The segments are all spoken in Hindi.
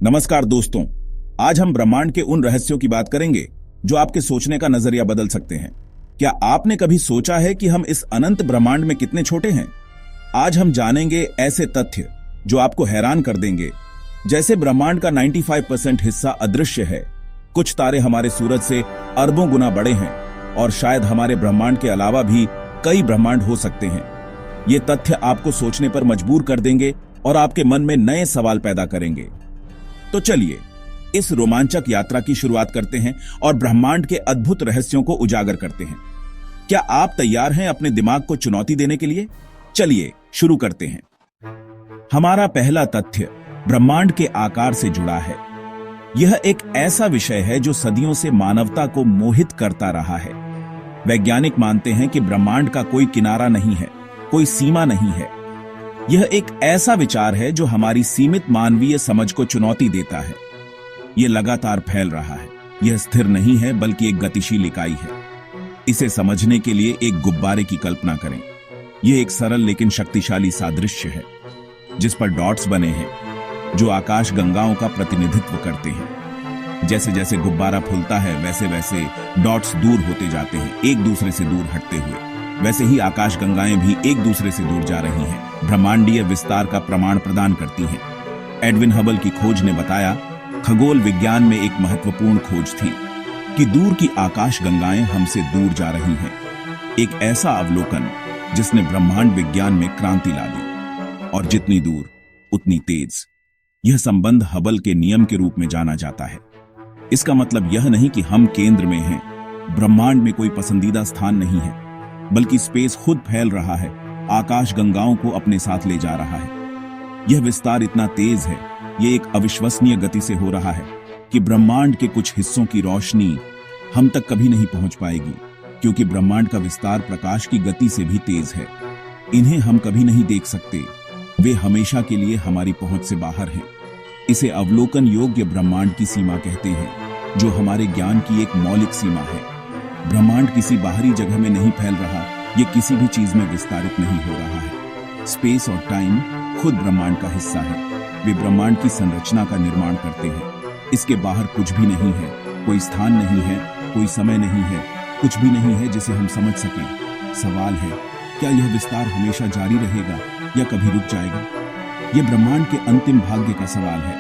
नमस्कार दोस्तों, आज हम ब्रह्मांड के उन रहस्यों की बात करेंगे जो आपके सोचने का नजरिया बदल सकते हैं। क्या आपने कभी सोचा है कि हम इस अनंत ब्रह्मांड में कितने छोटे हैं? आज हम जानेंगे ऐसे तथ्य जो आपको हैरान कर देंगे। जैसे ब्रह्मांड का 95% हिस्सा अदृश्य है, कुछ तारे हमारे सूरज से अरबों गुना बड़े हैं और शायद हमारे ब्रह्मांड के अलावा भी कई ब्रह्मांड हो सकते हैं। ये तथ्य आपको सोचने पर मजबूर कर देंगे और आपके मन में नए सवाल पैदा करेंगे। तो चलिए इस रोमांचक यात्रा की शुरुआत करते हैं और ब्रह्मांड के अद्भुत रहस्यों को उजागर करते हैं। क्या आप तैयार हैं अपने दिमाग को चुनौती देने के लिए? चलिए शुरू करते हैं। हमारा पहला तथ्य ब्रह्मांड के आकार से जुड़ा है। यह एक ऐसा विषय है जो सदियों से मानवता को मोहित करता रहा है। वैज्ञानिक मानते हैं कि ब्रह्मांड का कोई किनारा नहीं है, कोई सीमा नहीं है। यह एक ऐसा विचार है जो हमारी सीमित मानवीय समझ को चुनौती देता है। यह लगातार फैल रहा है। यह स्थिर नहीं है बल्कि एक गतिशील इकाई है। इसे समझने के लिए एक गुब्बारे की कल्पना करें। यह एक सरल लेकिन शक्तिशाली सादृश्य है जिस पर डॉट्स बने हैं जो आकाश गंगाओं का प्रतिनिधित्व करते हैं। जैसे जैसे गुब्बारा फूलता है वैसे वैसे डॉट्स दूर होते जाते हैं, एक दूसरे से दूर हटते हुए। वैसे ही आकाश गंगाएं भी एक दूसरे से दूर जा रही हैं, ब्रह्मांडीय विस्तार का प्रमाण प्रदान करती हैं। एडविन हबल की खोज ने बताया, खगोल विज्ञान में एक महत्वपूर्ण खोज थी कि दूर की आकाश गंगाएं हमसे दूर जा रही हैं। एक ऐसा अवलोकन जिसने ब्रह्मांड विज्ञान में क्रांति ला दी। और जितनी दूर उतनी तेज। यह संबंध हबल के नियम के रूप में जाना जाता है। इसका मतलब यह नहीं कि हम केंद्र में हैं, ब्रह्मांड में कोई पसंदीदा स्थान नहीं है, बल्कि स्पेस खुद फैल रहा है, आकाश गंगाओं को अपने साथ ले जा रहा है। यह विस्तार इतना तेज है, यह एक अविश्वसनीय गति से हो रहा है कि ब्रह्मांड के कुछ हिस्सों की रोशनी हम तक कभी नहीं पहुंच पाएगी, क्योंकि ब्रह्मांड का विस्तार प्रकाश की गति से भी तेज है। इन्हें हम कभी नहीं देख सकते, वे हमेशा के लिए हमारी पहुंच से बाहर हैं। इसे अवलोकन योग्य ब्रह्मांड की सीमा कहते हैं, जो हमारे ज्ञान की एक मौलिक सीमा है। ब्रह्मांड किसी बाहरी जगह में नहीं फैल रहा, यह किसी भी चीज में विस्तारित नहीं हो रहा है। स्पेस और टाइम खुद ब्रह्मांड का हिस्सा है। वे ब्रह्मांड की संरचना का निर्माण करते हैं। इसके बाहर कुछ भी नहीं है, कोई स्थान नहीं है, कोई समय नहीं है, कुछ भी नहीं है जिसे हम समझ सकें। सवाल है, क्या यह विस्तार हमेशा जारी रहेगा या कभी रुक जाएगा? यह ब्रह्मांड के अंतिम भाग्य का सवाल है।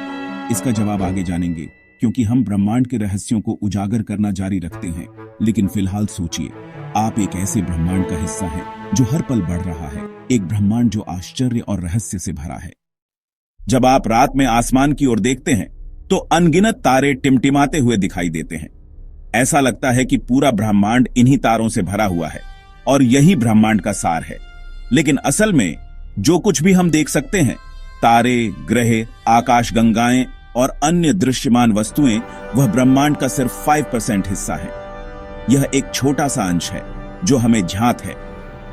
इसका जवाब आगे जानेंगे, क्योंकि हम ब्रह्मांड के रहस्यों को उजागर करना जारी रखते हैं। लेकिन फिलहाल सोचिए, आप एक ऐसे ब्रह्मांड का हिस्सा हैं जो हर पल बढ़ रहा है, एक ब्रह्मांड जो आश्चर्य और रहस्य से भरा है। जब आप रात में आसमान की ओर देखते हैं तो अनगिनत तारे टिमटिमाते हुए दिखाई देते हैं। ऐसा लगता है कि पूरा ब्रह्मांड इन्हीं तारों से भरा हुआ है और यही ब्रह्मांड का सार है। लेकिन असल में जो कुछ भी हम देख सकते हैं, तारे, ग्रह, आकाश गंगाएं और अन्य दृश्यमान वस्तुएं, वह ब्रह्मांड का सिर्फ 5% हिस्सा है। यह एक छोटा सा अंश है जो हमें ज्ञात है।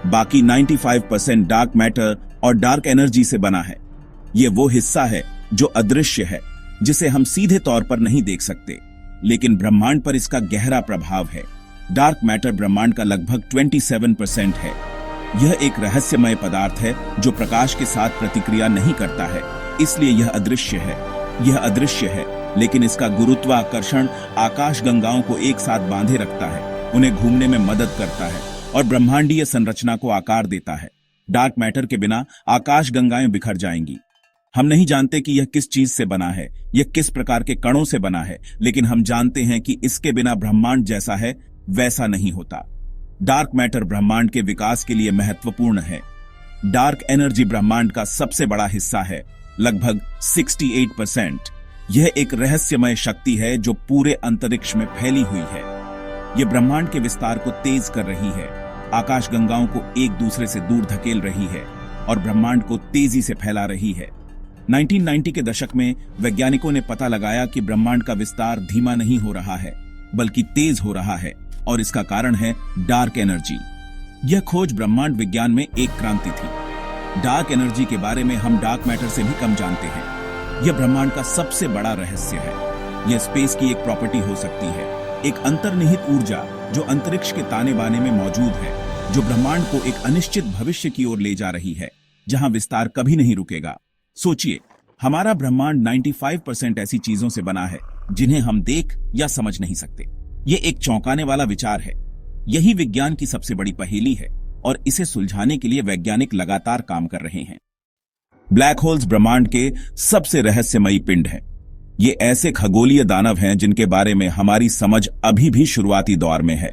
बाकी 95% डार्क मैटर और डार्क एनर्जी से बना है। यह वो हिस्सा है जो अदृश्य है, जिसे हम सीधे तौर पर नहीं देख सकते, लेकिन ब्रह्मांड पर इसका गहरा प्रभाव है। डार्क मैटर ब्रह्मांड का लगभग 27% है। यह एक रहस्यमय पदार्थ है जो प्रकाश के साथ प्रतिक्रिया नहीं करता है, इसलिए यह अदृश्य है। यह अदृश्य है, लेकिन इसका गुरुत्वाकर्षण आकाश गंगाओं को एक साथ बांधे रखता है, उन्हें घूमने में मदद करता है और ब्रह्मांडीय संरचना को आकार देता है। डार्क मैटर के बिना आकाश गंगाएं बिखर जाएंगी। हम नहीं जानते कि यह किस चीज से बना है, यह किस प्रकार के कणों से बना है, लेकिन हम जानते हैं कि इसके बिना ब्रह्मांड जैसा है वैसा नहीं होता। डार्क मैटर ब्रह्मांड के विकास के लिए महत्वपूर्ण है। डार्क एनर्जी ब्रह्मांड का सबसे बड़ा हिस्सा है, लगभग 68%। यह एक रहस्यमय शक्ति है जो पूरे अंतरिक्ष में फैली हुई है। यह ब्रह्मांड के विस्तार को तेज कर रही है, आकाश गंगाओं को एक दूसरे से दूर धकेल रही है और ब्रह्मांड को तेजी से फैला रही है। 1990 के दशक में वैज्ञानिकों ने पता लगाया कि ब्रह्मांड का विस्तार धीमा नहीं हो रहा है, बल्कि तेज हो रहा है, और इसका कारण है डार्क एनर्जी। यह खोज ब्रह्मांड विज्ञान में एक क्रांति थी। डार्क एनर्जी के बारे में हम डार्क मैटर से भी कम जानते हैं। यह ब्रह्मांड का सबसे बड़ा रहस्य है। यह स्पेस की एक प्रॉपर्टी हो सकती है, एक अंतर्निहित ऊर्जा जो अंतरिक्ष के ताने बाने में मौजूद है, जो ब्रह्मांड को एक अनिश्चित भविष्य की ओर ले जा रही है, जहां विस्तार कभी नहीं रुकेगा। सोचिए, हमारा ब्रह्मांड 95% ऐसी चीजों से बना है जिन्हें हम देख या समझ नहीं सकते। ये एक चौंकाने वाला विचार है। यही विज्ञान की सबसे बड़ी पहेली है और इसे सुलझाने के लिए वैज्ञानिक लगातार काम कर रहे हैं। ब्लैक होल्स ब्रह्मांड के सबसे रहस्यमयी पिंड हैं। ये ऐसे खगोलीय दानव हैं जिनके बारे में हमारी समझ अभी भी शुरुआती दौर में है।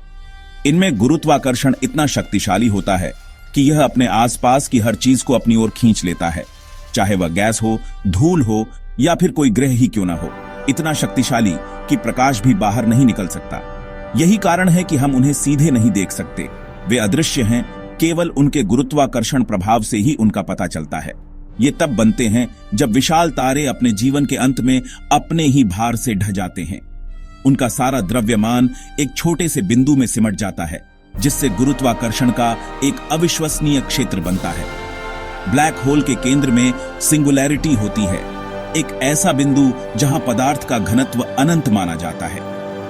इनमें गुरुत्वाकर्षण इतना शक्तिशाली होता है कि यह अपने आसपास की हर चीज को अपनी ओर खींच लेता है, चाहे वह गैस हो, धूल हो या फिर कोई ग्रह ही क्यों ना हो। इतना शक्तिशाली कि प्रकाश भी बाहर नहीं निकल सकता। यही कारण है कि हम उन्हें सीधे नहीं देख सकते। वे अदृश्य हैं, केवल उनके गुरुत्वाकर्षण प्रभाव से ही उनका पता चलता है। ये तब बनते हैं जब विशाल तारे अपने जीवन के अंत में अपने ही भार से ढह जाते हैं। उनका सारा द्रव्यमान एक छोटे से बिंदु में सिमट जाता है, जिससे गुरुत्वाकर्षण का एक अविश्वसनीय क्षेत्र बनता है। ब्लैक होल के केंद्र में सिंगुलैरिटी होती है, एक ऐसा बिंदु जहां पदार्थ का घनत्व अनंत माना जाता है,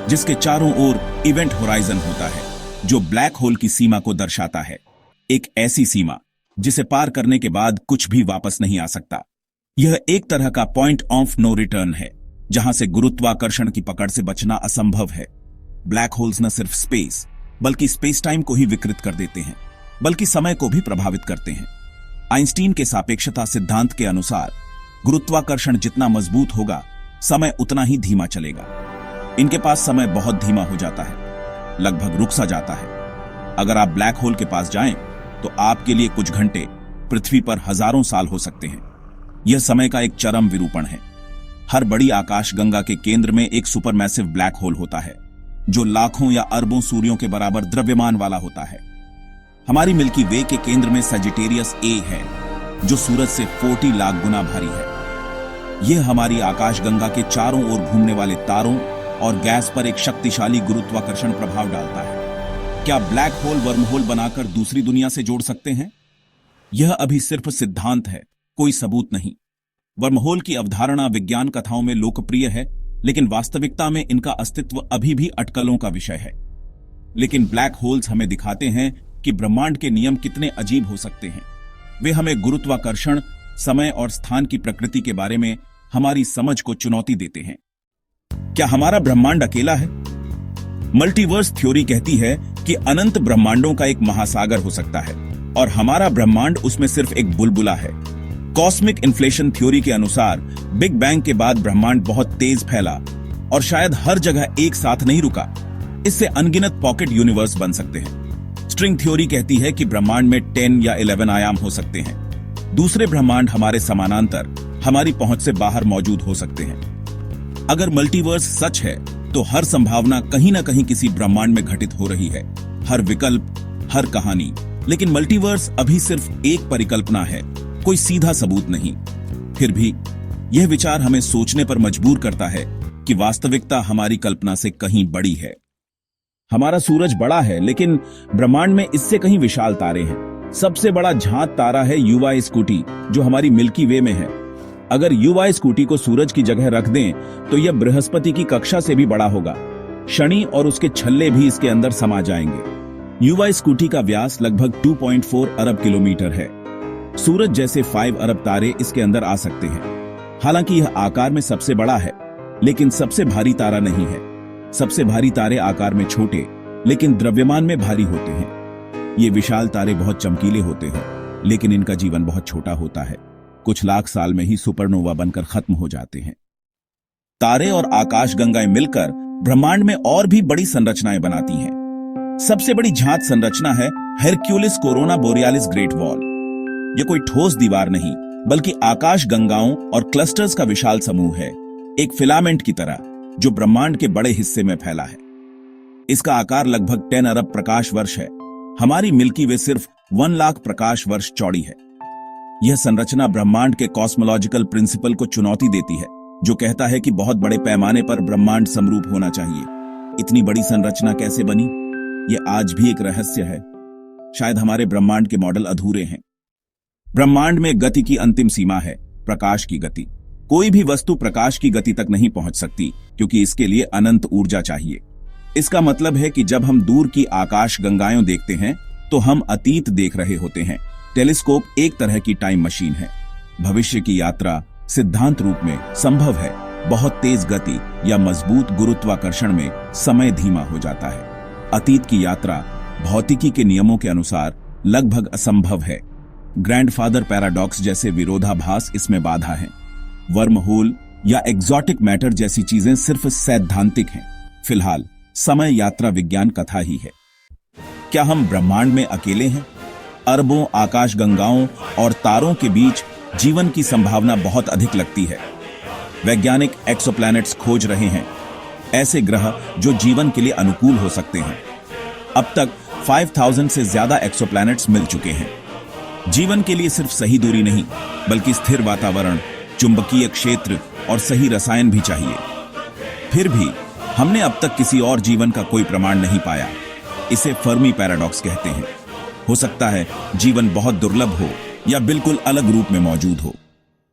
जिसके चारों ओर इवेंट होराइजन होता है, जो ब्लैक होल की सीमा को दर्शाता है। एक ऐसी सीमा जिसे पार करने के बाद कुछ भी वापस नहीं आ सकता। यह एक तरह का पॉइंट ऑफ नो रिटर्न है, जहां से गुरुत्वाकर्षण की पकड़ से बचना असंभव है। ब्लैक होल्स न सिर्फ स्पेस बल्कि स्पेस टाइम को ही विकृत कर देते हैं, बल्कि समय को भी प्रभावित करते हैं। आइंस्टीन के सापेक्षता सिद्धांत के अनुसार गुरुत्वाकर्षण जितना मजबूत होगा, समय उतना ही धीमा चलेगा। इनके पास समय बहुत धीमा हो जाता है, लगभग रुक सा जाता है। अगर आप ब्लैक होल के पास जाएं, तो आपके लिए कुछ घंटे पृथ्वी पर हजारों साल हो सकते हैं। यह समय का एक चरम विरूपण है। हर बड़ी आकाशगंगा के केंद्र में एक सुपरमैसिव ब्लैक होल होता है, जो लाखों या अरबों सूर्यों के बराबर द्रव्यमान वाला होता है। हमारी मिल्की वे के केंद्र में सजिटेरियस ए है, जो सूरज से 40 लाख गुना भारी है। यह हमारी आकाशगंगा के चारों ओर घूमने वाले तारों और गैस पर एक शक्तिशाली गुरुत्वाकर्षण प्रभाव डालता है। क्या ब्लैक होल वर्महोल बनाकर दूसरी दुनिया से जोड़ सकते हैं? यह अभी सिर्फ सिद्धांत है, कोई सबूत नहीं। वर्महोल की अवधारणा विज्ञान कथाओं में लोकप्रिय है, लेकिन वास्तविकता में इनका अस्तित्व अभी भी अटकलों का विषय है। लेकिन ब्लैक होल्स हमें दिखाते हैं कि ब्रह्मांड के नियम कितने अजीब हो सकते हैं। वे हमें गुरुत्वाकर्षण, समय और स्थान की प्रकृति के बारे में हमारी समझ को चुनौती देते हैं। क्या हमारा ब्रह्मांड अकेला है? मल्टीवर्स थ्योरी कहती है कि अनंत ब्रह्मांडों का एक महासागर हो सकता है और हमारा ब्रह्मांड उसमें सिर्फ एक बुलबुला है। कॉस्मिक इन्फ्लेशन थ्योरी के अनुसार बिग बैंग के बाद ब्रह्मांड बहुत तेज फैला और शायद हर जगह एक साथ नहीं रुका। इससे अनगिनत पॉकेट यूनिवर्स बन सकते हैं। स्ट्रिंग थ्योरी कहती है कि ब्रह्मांड में 10 या 11 आयाम हो सकते हैं। दूसरे ब्रह्मांड हमारे समानांतर, हमारी पहुंच से बाहर मौजूद हो सकते हैं। अगर मल्टीवर्स सच है, तो हर संभावना कहीं ना कहीं किसी ब्रह्मांड में घटित हो रही है। हर विकल्प, हर कहानी। लेकिन मल्टीवर्स अभी सिर्फ एक परिकल्पना है, कोई सीधा सबूत नहीं। फिर भी यह विचार हमें सोचने पर मजबूर करता है कि वास्तविकता हमारी कल्पना से कहीं बड़ी है। हमारा सूरज बड़ा है, लेकिन ब्रह्मांड में इससे कहीं विशाल तारे हैं। सबसे बड़ा झांत तारा है युवा स्कूटी, जो हमारी मिल्की वे में है। अगर युवा स्कूटी को सूरज की जगह रख दें, तो यह बृहस्पति की कक्षा से भी बड़ा होगा। शनि और उसके छल्ले भी इसके अंदर समा जाएंगे। युवा स्कूटी का व्यास लगभग 2.4 अरब किलोमीटर है। सूरज जैसे 5 अरब तारे इसके अंदर आ सकते हैं। हालांकि यह आकार में सबसे बड़ा है, लेकिन सबसे भारी तारा नहीं है। सबसे भारी तारे आकार में छोटे, लेकिन द्रव्यमान में भारी होते हैं। ये विशाल तारे बहुत चमकीले होते हैं, लेकिन इनका जीवन बहुत छोटा होता है। कुछ लाख साल में ही सुपरनोवा बनकर खत्म हो जाते हैं। तारे और आकाशगंगाएं मिलकर ब्रह्मांड में और भी बड़ी संरचनाएं बनाती हैं। सबसे बड़ी झांत संरचना है हेरक्यूलिस कोरोना बोरियालिस ग्रेट वॉल। यह कोई ठोस दीवार नहीं, बल्कि आकाशगंगाओं और क्लस्टर्स का विशाल समूह है, एक फिलामेंट की तरह, जो ब्रह्मांड के बड़े हिस्से में फैला है। इसका आकार लगभग 10 अरब प्रकाश वर्ष है। हमारी मिल्की वे सिर्फ 1 लाख प्रकाश वर्ष चौड़ी है। यह संरचना ब्रह्मांड के कॉस्मोलॉजिकल प्रिंसिपल को चुनौती देती है, जो कहता है कि बहुत बड़े पैमाने पर ब्रह्मांड समरूप होना चाहिए। इतनी बड़ी संरचना कैसे बनी, यह आज भी एक रहस्य है। शायद हमारे ब्रह्मांड के मॉडल अधूरे हैं। ब्रह्मांड में गति की अंतिम सीमा है, प्रकाश की गति। कोई भी वस्तु प्रकाश की गति तक नहीं पहुंच सकती, क्योंकि इसके लिए अनंत ऊर्जा चाहिए। इसका मतलब है कि जब हम दूर की आकाश गंगाएं देखते हैं, तो हम अतीत देख रहे होते हैं। टेलीस्कोप एक तरह की टाइम मशीन है। भविष्य की यात्रा, सिद्धांत रूप में संभव है, बहुत तेज गति या मजबूत गुरुत्वाकर्षण में समय धीमा हो जाता है। अतीत की यात्रा भौतिकी के नियमों के अनुसार लगभग असंभव है। ग्रैंडफादर पैराडॉक्स जैसे विरोधाभास इसमें बाधा हैं। वर्महोल या एग्जॉटिक मैटर जैसी चीजें सिर्फ सैद्धांतिक हैं। फिलहाल समय यात्रा विज्ञान कथा ही है। क्या हम ब्रह्मांड में अकेले हैं? अरबों आकाशगंगाओं और तारों के बीच जीवन की संभावना बहुत अधिक लगती है। वैज्ञानिक एक्सोप्लैनेट्स खोज रहे हैं, ऐसे ग्रह जो जीवन के लिए अनुकूल हो सकते हैं। अब तक 5000 से ज्यादा एक्सोप्लैनेट्स मिल चुके हैं। जीवन के लिए सिर्फ सही दूरी नहीं, बल्कि स्थिर वातावरण, चुंबकीय क्षेत्र और सही रसायन भी चाहिए। फिर भी हमने अब तक किसी और जीवन का कोई प्रमाण नहीं पाया। इसे फर्मी पैराडॉक्स कहते हैं। हो सकता है जीवन बहुत दुर्लभ हो या बिल्कुल अलग रूप में मौजूद हो।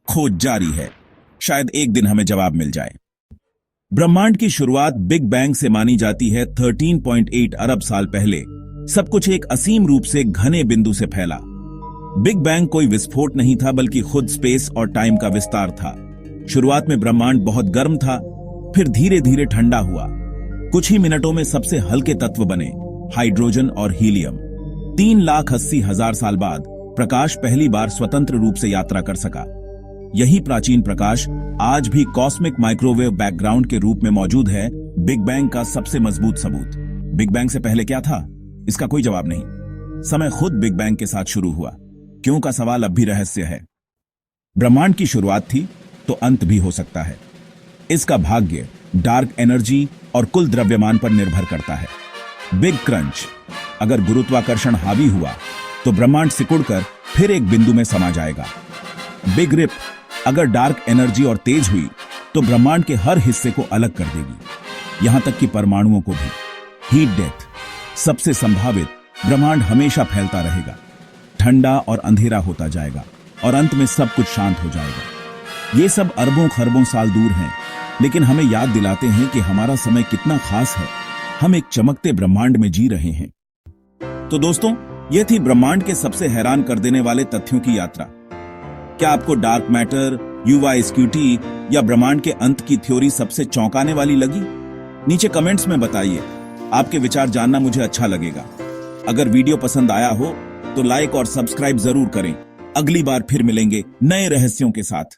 खोज जारी है, शायद एक दिन हमें जवाब मिल जाए। ब्रह्मांड की शुरुआत बिग बैंग से मानी जाती है। 13.8 अरब साल पहले सब कुछ एक असीम रूप से घने बिंदु से फैला। बिग बैंग कोई विस्फोट नहीं था, बल्कि खुद स्पेस और टाइम का विस्तार था। शुरुआत में ब्रह्मांड बहुत गर्म था, फिर धीरे धीरे ठंडा हुआ। कुछ ही मिनटों में सबसे हल्के तत्व बने, हाइड्रोजन और हीलियम। 3,80,000 साल बाद प्रकाश पहली बार स्वतंत्र रूप से यात्रा कर सका। यही प्राचीन प्रकाश आज भी कॉस्मिक माइक्रोवेव बैकग्राउंड के रूप में मौजूद है। बिग बैंग का सबसे मजबूत सबूत। बिग बैंग से पहले क्या था? इसका कोई जवाब नहीं। समय खुद बिग बैंग के साथ शुरू हुआ। क्यों का सवाल अब भी रहस्य है। ब्रह्मांड की शुरुआत थी तो अंत भी हो सकता है। इसका भाग्य डार्क एनर्जी और कुल द्रव्यमान पर निर्भर करता है। बिग क्रंच, अगर गुरुत्वाकर्षण हावी हुआ तो ब्रह्मांड सिकुड़कर फिर एक बिंदु में समा जाएगा। बिग रिप, अगर डार्क एनर्जी और तेज हुई तो ब्रह्मांड के हर हिस्से को अलग कर देगी, यहां तक कि परमाणुओं को भी। हीट डेथ, सबसे संभावित, ब्रह्मांड हमेशा फैलता रहेगा, ठंडा और अंधेरा होता जाएगा और अंत में सब कुछ शांत हो जाएगा। ये सब अरबों खरबों साल दूर हैं, लेकिन हमें याद दिलाते हैं कि हमारा समय कितना खास है। हम एक चमकते ब्रह्मांड में जी रहे हैं। तो दोस्तों, यह थी ब्रह्मांड के सबसे हैरान कर देने वाले तथ्यों की यात्रा। क्या आपको डार्क मैटर, UV-SQT या ब्रह्मांड के अंत की थ्योरी सबसे चौंकाने वाली लगी? नीचे कमेंट्स में बताइए। आपके विचार जानना मुझे अच्छा लगेगा। अगर वीडियो पसंद आया हो तो लाइक और सब्सक्राइब जरूर करें। अगली बार फिर मिलेंगे नए रहस्यों के साथ।